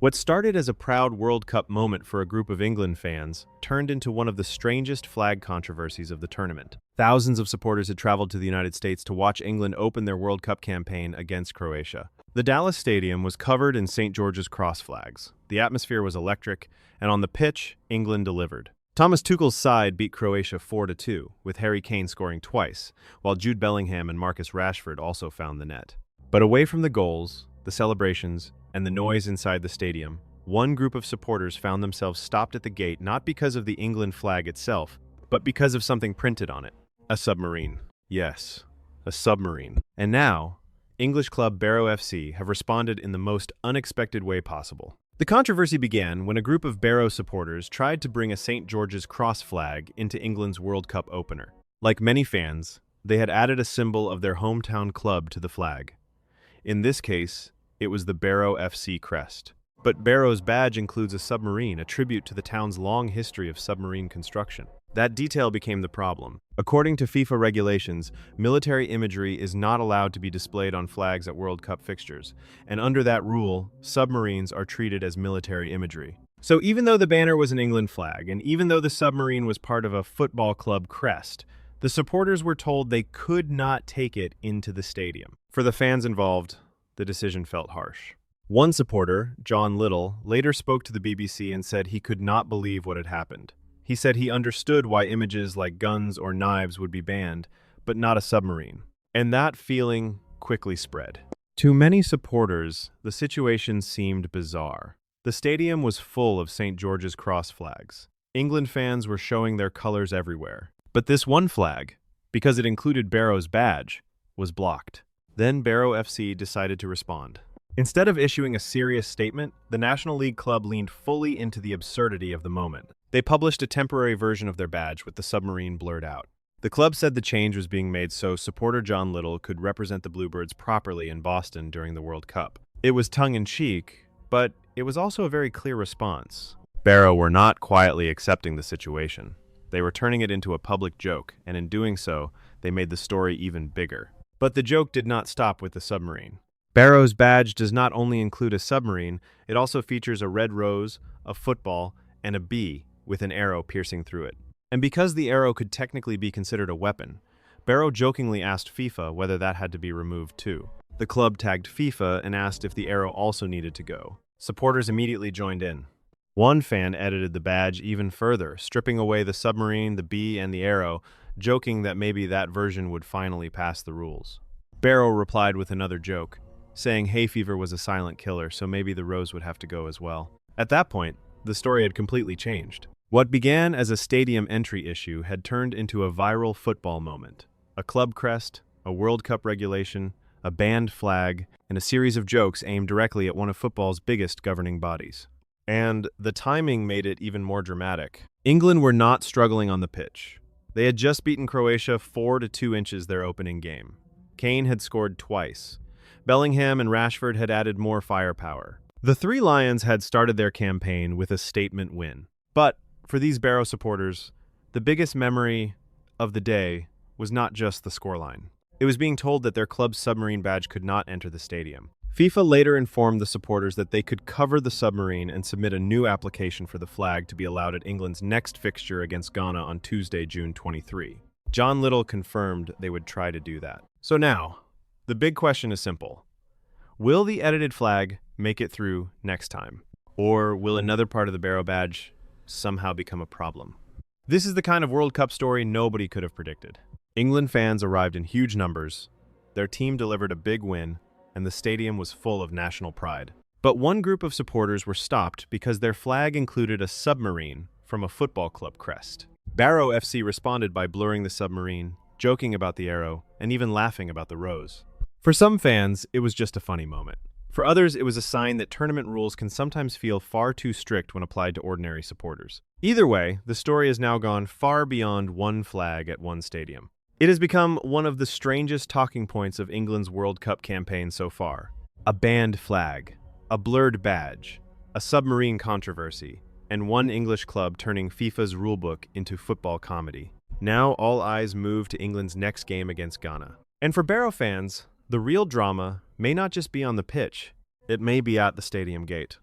What started as a proud World Cup moment for a group of England fans turned into one of the strangest flag controversies of the tournament. Thousands of supporters had traveled to the United States to watch England open their World Cup campaign against Croatia. The Dallas Stadium was covered in St. George's cross flags. The atmosphere was electric, and on the pitch, England delivered. Thomas Tuchel's side beat Croatia 4-2, with Harry Kane scoring twice, while Jude Bellingham and Marcus Rashford also found the net. But away from the goals, the celebrations, and the noise inside the stadium, one group of supporters found themselves stopped at the gate not because of the England flag itself, but because of something printed on it. A submarine. Yes, a submarine. And now, English club Barrow FC have responded in the most unexpected way possible. The controversy began when a group of Barrow supporters tried to bring a St. George's cross flag into England's World Cup opener. Like many fans, they had added a symbol of their hometown club to the flag. In this case, it was the Barrow FC crest. But Barrow's badge includes a submarine, a tribute to the town's long history of submarine construction. That detail became the problem. According to FIFA regulations, military imagery is not allowed to be displayed on flags at World Cup fixtures, and under that rule, submarines are treated as military imagery. So even though the banner was an England flag, and even though the submarine was part of a football club crest, the supporters were told they could not take it into the stadium. For the fans involved, the decision felt harsh. One supporter, John Little, later spoke to the BBC and said he could not believe what had happened. He said he understood why images like guns or knives would be banned, but not a submarine. And that feeling quickly spread. To many supporters, the situation seemed bizarre. The stadium was full of St. George's cross flags. England fans were showing their colors everywhere. But this one flag, because it included Barrow's badge, was blocked. Then Barrow FC decided to respond. Instead of issuing a serious statement, the National League club leaned fully into the absurdity of the moment. They published a temporary version of their badge with the submarine blurred out. The club said the change was being made so supporter John Little could represent the Bluebirds properly in Boston during the World Cup. It was tongue-in-cheek, but it was also a very clear response. Barrow were not quietly accepting the situation. They were turning it into a public joke, and in doing so, they made the story even bigger. But the joke did not stop with the submarine. Barrow's badge does not only include a submarine, it also features a red rose, a football, and a bee with an arrow piercing through it. And because the arrow could technically be considered a weapon, Barrow jokingly asked FIFA whether that had to be removed too. The club tagged FIFA and asked if the arrow also needed to go. Supporters immediately joined in. One fan edited the badge even further, stripping away the submarine, the bee, and the arrow, joking that maybe that version would finally pass the rules. Barrow replied with another joke, saying hay fever was a silent killer, so maybe the rose would have to go as well. At that point, the story had completely changed. What began as a stadium entry issue had turned into a viral football moment. A club crest, a World Cup regulation, a banned flag, and a series of jokes aimed directly at one of football's biggest governing bodies. And the timing made it even more dramatic. England were not struggling on the pitch. They had just beaten Croatia 4-2 inches their opening game. Kane had scored twice. Bellingham and Rashford had added more firepower. The Three Lions had started their campaign with a statement win. But for these Barrow supporters, the biggest memory of the day was not just the scoreline. It was being told that their club's submarine badge could not enter the stadium. FIFA later informed the supporters that they could cover the submarine and submit a new application for the flag to be allowed at England's next fixture against Ghana on Tuesday, June 23. John Little confirmed they would try to do that. So now, the big question is simple. Will the edited flag make it through next time? Or will another part of the Barrow badge somehow become a problem? This is the kind of World Cup story nobody could have predicted. England fans arrived in huge numbers, their team delivered a big win, and the stadium was full of national pride. But one group of supporters were stopped because their flag included a submarine from a football club crest. Barrow FC responded by blurring the submarine, joking about the arrow, and even laughing about the rose. For some fans, it was just a funny moment. For others, it was a sign that tournament rules can sometimes feel far too strict when applied to ordinary supporters. Either way, the story has now gone far beyond one flag at one stadium. It has become one of the strangest talking points of England's World Cup campaign so far. A banned flag, a blurred badge, a submarine controversy, and one English club turning FIFA's rulebook into football comedy. Now all eyes move to England's next game against Ghana. And for Barrow fans, the real drama may not just be on the pitch, it may be at the stadium gate.